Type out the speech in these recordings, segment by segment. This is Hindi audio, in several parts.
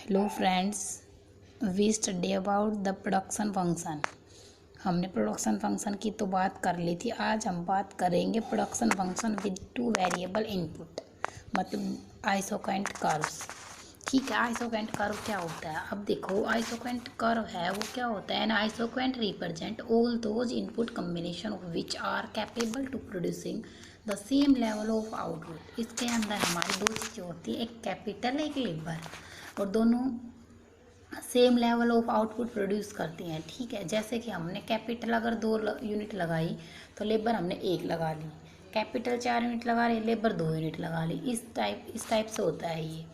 Hello friends, we study about the production function. हमने प्रोडक्शन फंक्शन की तो बात कर ली थी। आज हम बात करेंगे production function with two variable input, मतलब आइसोकेंट कर्व्स। ठीक है, आइसोकेंट कर्व क्या होता है? अब देखो, आइसोकेंट कर्व है वो क्या होता है? An isoquant represent all those input combination of which are capable to producing the same level of output. इसके अंदर हमारी दो चीज़ें होती है, एक कैपिटल एक लेबर, और दोनों same level of output produce करती हैं। ठीक है, जैसे कि हमने कैपिटल अगर 2 यूनिट लगाई तो लेबर हमने 1 लगा ली, कैपिटल 4 यूनिट लगा रही, लेबर 2 यूनिट लगा ली। इस टाइप से होता है ये।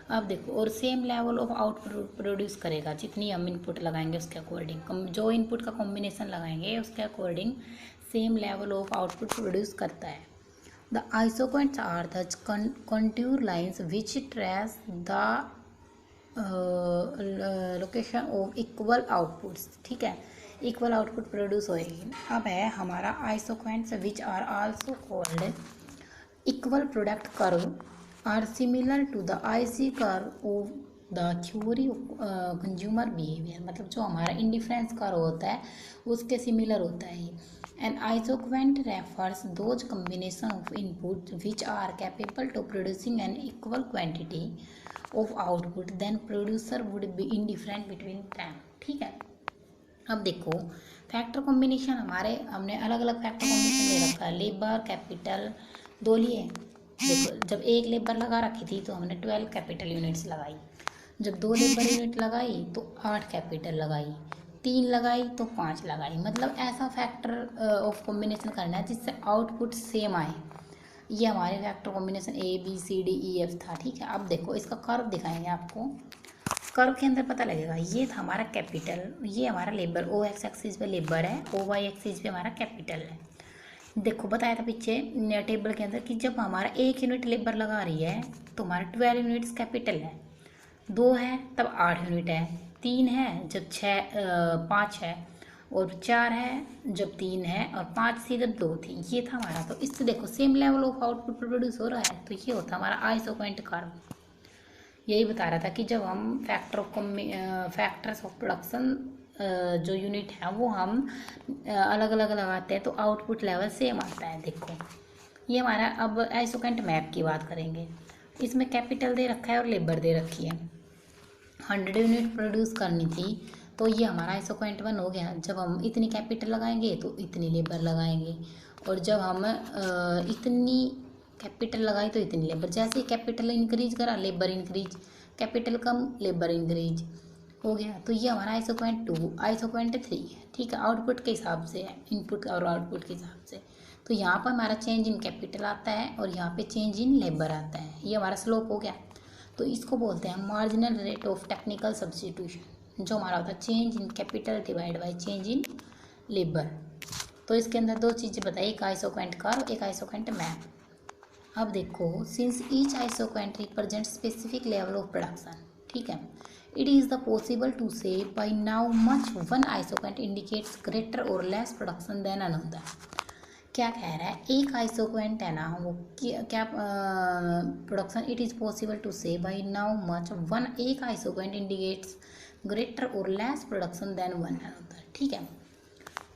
अब देखो, और same level of output produce करेगा जितनी हम इनपुट लगाएंगे उसके अकॉर्डिंग, जो इनपुट का कॉम्बिनेशन लगाएंगे उसके according same level of output produce करता है। The isoquants are the contour lines which trace the location of equal outputs. ठीक है, इक्वल आउटपुट प्रोड्यूस होएगी। अब है हमारा isoquants which are also called equal product curve are similar to the IC curve of the theory of consumer behaviour. मतलब जो हमारा इंडिफरेंस कर्व होता है उसके सिमिलर होता है ये। An isoquant refers those combination of input which are capable to producing an equal quantity of output then producer would be indifferent between them. ठीक है, अब देखो, फैक्टर कॉम्बिनेशन हमने अलग अलग फैक्टर कॉम्बिनेशन ले रखा है। लेबर कैपिटल 2 लिए। देखो, जब 1 लेबर लगा रखी थी तो हमने 12 कैपिटल यूनिट्स लगाई। जब 2 लेबर यूनिट लगाई तो 8 कैपिटल लगाई, 3 लगाई तो 5 लगाई। मतलब ऐसा फैक्टर ऑफ कॉम्बिनेशन करना है जिससे आउटपुट सेम आए। ये हमारे फैक्टर कॉम्बिनेशन ABCDEF था। ठीक है, अब देखो इसका कर्व दिखाएंगे आपको। कर्व के अंदर पता लगेगा, ये था हमारा कैपिटल, ये हमारा लेबर, OX एक्सिस पे लेबर है, OY एक्सिस पे हमारा कैपिटल है। देखो, बताया था पीछे टेबल के अंदर कि जब हमारा 1 यूनिट लेबर लगा रही है तो हमारा 12 यूनिट्स कैपिटल है, 2 है तब 8 यूनिट है, 3 है जब 5 है, और 4 है जब 3 है, और 5 थी जब 2 थी। ये था हमारा। तो इससे देखो same level of output produce हो रहा है, तो ये होता हमारा आइसोकेंट कर्व। यही बता रहा था कि जब हम फैक्टर्स ऑफ प्रोडक्शन जो यूनिट है वो हम अलग अलग लगाते हैं तो आउटपुट लेवल सेम आता है। देखो, ये हमारा। अब आइसोकेंट मैप की बात करेंगे। इसमें कैपिटल दे रखा है और लेबर दे रखी है। 100 यूनिट प्रोड्यूस करनी थी तो ये हमारा आइसोकेंट 1 हो गया। जब हम इतनी कैपिटल लगाएंगे तो इतनी लेबर लगाएंगे, और जब हम इतनी कैपिटल लगाई तो इतनी लेबर। जैसे कैपिटल इंक्रीज करा लेबर इंक्रीज, कैपिटल कम लेबर इंक्रीज हो गया। तो ये हमारा आइसोकेंट 2, आइसोकेंट 3 है। ठीक है, आउटपुट के हिसाब से है, इनपुट और आउटपुट के हिसाब से। तो यहाँ पर हमारा चेंज इन कैपिटल आता है और यहाँ पे चेंज इन लेबर आता है। ये हमारा स्लोप हो गया। तो इसको बोलते हैं marginal rate of technical substitution, जो हमारा होता है change in capital divide by change in labour. तो इसके अंदर 2 चीज़ें बताई, एक आइसोकेंट कर्व, एक आइसोकेंट मैप। अब देखो, since each isoquant represent specific level of production. ठीक है, it is the possible to say by how much one isoquant indicates greater और लेस प्रोडक्शन देन अनदर। क्या कह रहा है? एक आइसोकेंट है ना, वो क्या production, it is possible to say by how much one, एक आइसोकेंट इंडिकेट्स ग्रेटर और less production than one another. ठीक है,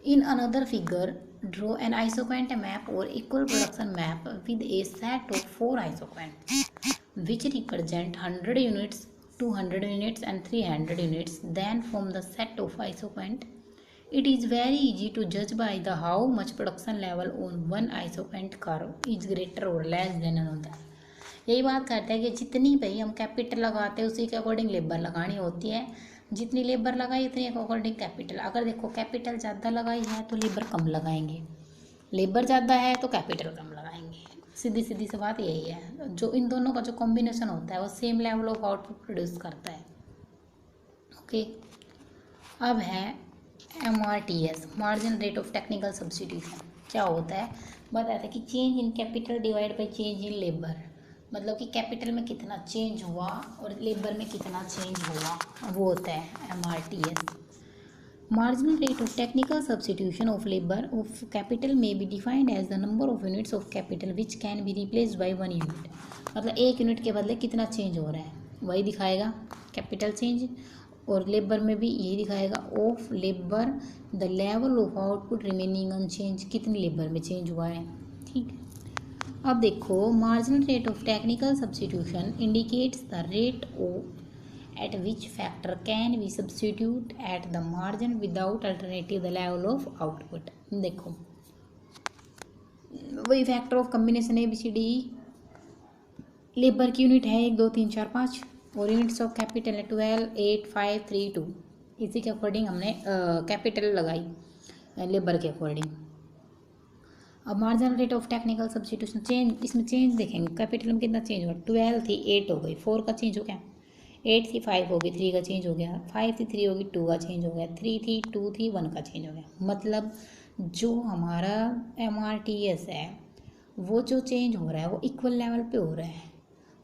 in another figure draw an isoquant map और equal production map with a set of 4 isoquant which represent 100 units, 200 units and 300 units. Then from the set of isoquant, it is very easy to judge by the how much production level on one isoquant curve is greater or less than another. यही बात करते हैं कि जितनी भाई हम कैपिटल लगाते हैं उसी के अकॉर्डिंग लेबर लगानी होती है। जितनी लेबर लगाई उतनी के अकॉर्डिंग कैपिटल। अगर देखो कैपिटल ज़्यादा लगाई है तो लेबर कम लगाएंगे, लेबर ज़्यादा है तो कैपिटल कम लगाएंगे। सीधी सीधी सी बात यही है। जो इन दोनों का जो कॉम्बिनेशन होता है वो same level of output produce करता है। ओके, अब है MRTS, margin rate of technical substitution. क्या होता है? बताया था कि change in capital divide by change in labour. मतलब कि कैपिटल में कितना चेंज हुआ और लेबर में कितना चेंज हुआ, वो होता है MRTS। Marginal rate of technical substitution of labor of capital may be defined as the number of units of capital which can be replaced by 1 unit। मतलब 1 यूनिट के बदले कितना चेंज हो रहा है। वही दिखाएगा कैपिटल चेंज, और लेबर में भी यही दिखाएगा of labour the level of output remaining unchanged, कितनी लेबर में चेंज हुआ है। ठीक है, अब देखो marginal rate of technical substitution indicates the rate of at which factor can be substitute at the margin without alternative the level of output. देखो वही factor of combination A B C D, labour की यूनिट है 1 2 3 4 5 और यूनिट्स ऑफ कैपिटल है 12 8 5 3 2। इसी के अकॉर्डिंग हमने कैपिटल लगाई लेबर के अकॉर्डिंग। अब marginal rate of technical substitution change, इसमें चेंज देखेंगे कैपिटल में कितना चेंज हुआ, 12 थी 8 हो गई, 4 का चेंज हो गया, 8 थी 5 हो गई, 3 का चेंज हो गया, 5 थी 3 होगी, 2 का चेंज हो गया, 3 थी 2 थी 1 का चेंज हो गया। मतलब जो हमारा MRTS है वो जो चेंज हो रहा है वो इक्वल लेवल पे हो रहा है,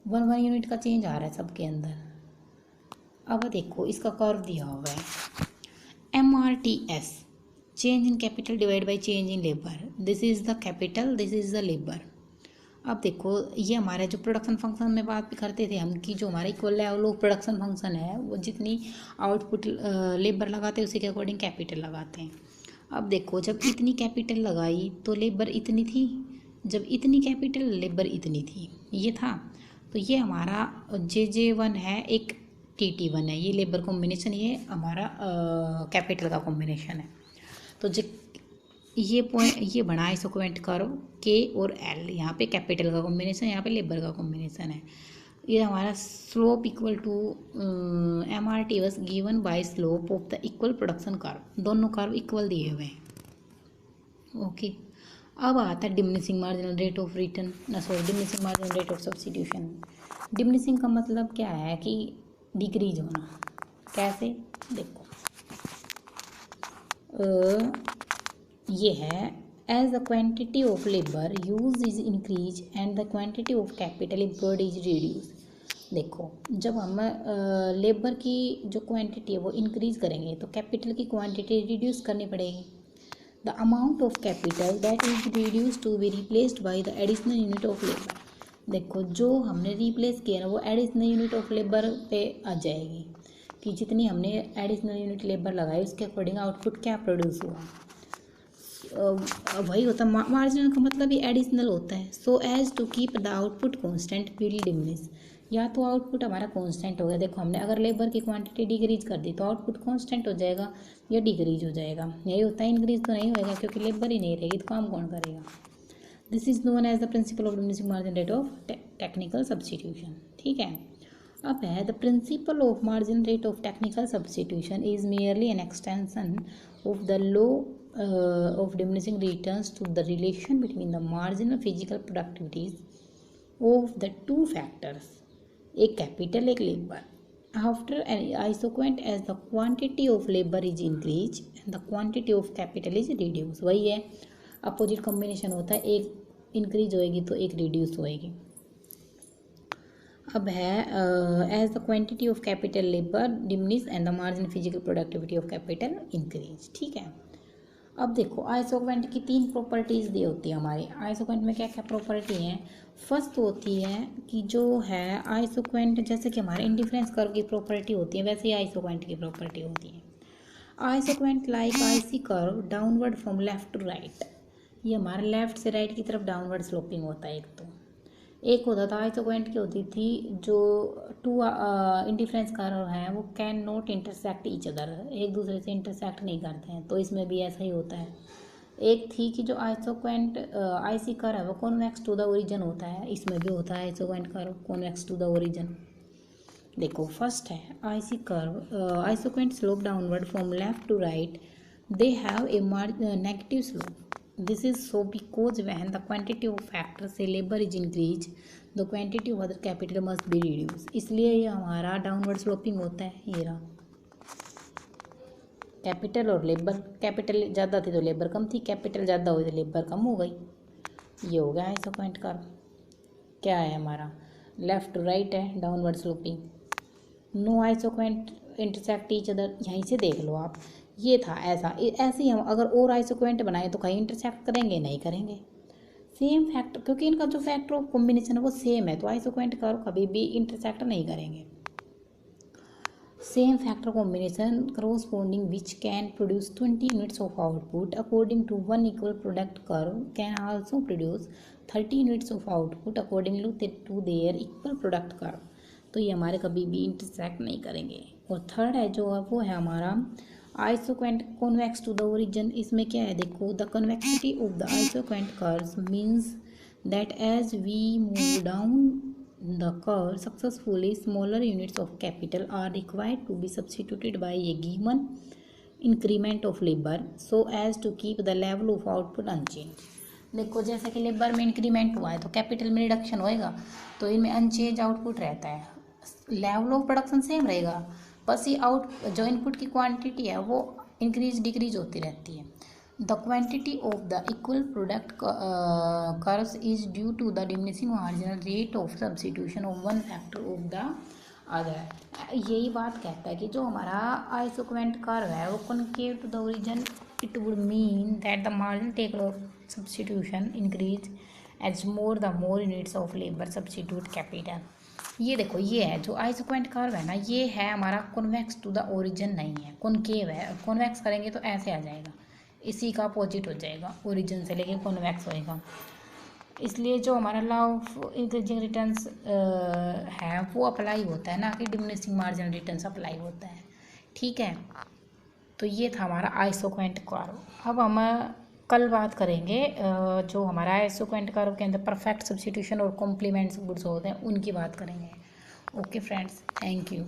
1 1 यूनिट का चेंज आ रहा है सबके अंदर। अब देखो इसका कर्व दिया हुआ है MRTS, change in capital divide by change in labour, this is the capital this is the labour. अब देखो ये हमारा जो प्रोडक्शन फंक्शन में बात भी करते थे हम कि जो हमारा equal level of production function है वो जितनी आउटपुट लेबर लगाते हैं उसी के अकॉर्डिंग कैपिटल लगाते हैं। अब देखो जब इतनी कैपिटल लगाई तो लेबर इतनी थी, जब इतनी कैपिटल लेबर इतनी थी, ये था। तो ये हमारा JJ1 है, एक TT1 है, ये लेबर कॉम्बिनेशन, ये हमारा कैपिटल का कॉम्बिनेशन है। तो ये पॉइंट ये बना आइसोक्वेंट करो K और L, यहाँ पे कैपिटल का कॉम्बिनेशन, यहाँ पे लेबर का कॉम्बिनेशन है। ये हमारा slope equal to MRT was given by slope of the equal production curve, दोनों कर्व इक्वल दिए हुए हैं। ओके, अब आता है diminishing marginal rate of return, diminishing marginal rate of substitution. Diminishing का मतलब क्या है कि डिक्रीज होना। कैसे, देखो ये है as the quantity of labour use is increase and the quantity of capital employed is reduce. देखो जब हम लेबर की जो क्वांटिटी है वो इंक्रीज करेंगे तो कैपिटल की क्वांटिटी रिड्यूस करनी पड़ेगी। The amount of capital that is reduce to be replaced by the additional unit of labour. देखो जो हमने रिप्लेस किया ना वो एडिशनल यूनिट ऑफ लेबर पे आ जाएगी कि जितनी हमने एडिशनल यूनिट लेबर लगाई उसके अकॉर्डिंग आउटपुट क्या प्रोड्यूस हुआ। वही होता है मार्जिनल का मतलब ही एडिशनल होता है। So as to keep the output constant will diminish, या तो आउटपुट हमारा कांस्टेंट हो गया। देखो हमने अगर लेबर की क्वांटिटी डिक्रीज कर दी तो आउटपुट कांस्टेंट हो जाएगा या डिक्रीज हो जाएगा। यही होता है, इंक्रीज तो नहीं होएगा क्योंकि लेबर ही नहीं रहेगी तो काम कौन करेगा। This is known as the principle of diminishing margin rate of technical substitution. ठीक है, अब है the principle of margin rate of technical substitution is merely an extension of the law of diminishing returns to the relation between the marginal physical productivities of the two factors, एक capital एक labor, after an isoquant as the quantity of labor is increased and the quantity of capital is reduced। वही है, अपोजिट कॉम्बिनेशन होता है, एक इंक्रीज होएगी तो एक रिड्यूस होएगी। अब है as the quantity of capital labour diminish and the margin physical productivity of capital increase. ठीक है, अब देखो आइसोक्वेंट की 3 प्रॉपर्टीज़ दी होती है हमारी। आइसोक्वेंट में क्या क्या प्रॉपर्टी हैं, फर्स्ट होती है कि जो है आइसोक्वेंट जैसे कि हमारे इंडिफरेंस कर्व की प्रॉपर्टी होती है वैसे ही आइसोक्वेंट की प्रॉपर्टी होती है। Isoquant like IC curve downward from left to right, ये हमारे लेफ्ट से राइट की तरफ डाउनवर्ड स्लोपिंग होता है। एक होता था आइसोक्वेंट की होती थी जो 2 इंडिफरेंस कर्व हैं वो can not intersect each other, एक दूसरे से इंटरसेक्ट नहीं करते हैं, तो इसमें भी ऐसा ही होता है। एक थी कि जो आइसोक्वेंट आईसी कर्व है वो कॉन्वेक्स टू द ओरिजिन होता है, इसमें भी होता है isoquant curve convex to the origin. देखो फर्स्ट है IC curve isoquant slope downward from left to right, they have a negative slope. This is so because when the quantity of factor say labor is increased, the quantity of other capital must be reduced। इसलिए ये हमारा डाउनवर्ड स्लोपिंग होता है। ये रहा कैपिटल और लेबर, कैपिटल ज़्यादा थी तो लेबर कम थी, कैपिटल ज़्यादा हुई तो लेबर कम हो गई। ये हो गया आइसोक्वेंट कर्व। क्या है हमारा लेफ्ट टू राइट है downward sloping, no isoquant intersect each other. यहीं से देख लो आप, ये था ऐसा। ऐसे ही हम अगर और आइसोक्वेंट बनाएं तो कहीं इंटरसेक्ट करेंगे नहीं करेंगे, सेम फैक्टर, क्योंकि इनका जो फैक्टर ऑफ कॉम्बिनेशन है वो सेम है तो आइसोक्वेंट कर्व कभी भी इंटरसेक्ट नहीं करेंगे। Same factor combination corresponding which can produce 20 units of output according to one equal product curve can also produce 30 units of output according to their equal product curve. तो ये हमारे कभी भी इंटरसेक्ट नहीं करेंगे। और थर्ड है जो है वो है हमारा isoquant convex to the origin. इसमें क्या है देखो, the convexity of the isoquant curves means that as we move down the curve successfully, smaller units of capital are required to be substituted by a given increment of labor so as to keep the level of output unchanged। देखो जैसे कि लेबर में इंक्रीमेंट हुआ है तो कैपिटल में रिडक्शन होएगा, तो इनमें अनचेंज आउटपुट रहता है, लेवल ऑफ प्रोडक्शन सेम रहेगा, बस ये जो इनपुट की क्वांटिटी है वो इंक्रीज डिक्रीज होती रहती है। The quantity of the equal product curves is due to the diminishing marginal rate of substitution of one factor of the other। यही बात कहता है कि जो हमारा आइसोक्वेंट कर्व है वो concave to the origin, it would mean that the marginal tech of substitution increase as more the more units of labour substitute capital. ये देखो ये है जो आइसोक्वेंट कर्व है ना, ये है हमारा कॉन्वेक्स टू द ओरिजिन नहीं है, कॉन्केव है। कॉन्वेक्स करेंगे तो ऐसे आ जाएगा, इसी का अपोजिट हो जाएगा, ओरिजिन से लेके कॉन्वेक्स होएगा। इसलिए जो हमारा लॉ ऑफ इंक्रीजिंग रिटर्न्स है वो अप्लाई होता है ना कि डिमिनिशिंग मार्जिनल रिटर्न्स अप्लाई होता है। ठीक है, तो ये था हमारा आइसोक्वेंट कर्व। अब हम कल बात करेंगे जो हमारा आइसोक्वेंट कर्व के अंदर परफेक्ट सब्स्टिट्यूशन और कॉम्प्लीमेंट्स गुड्स होते हैं उनकी बात करेंगे। Okay friends, thank you.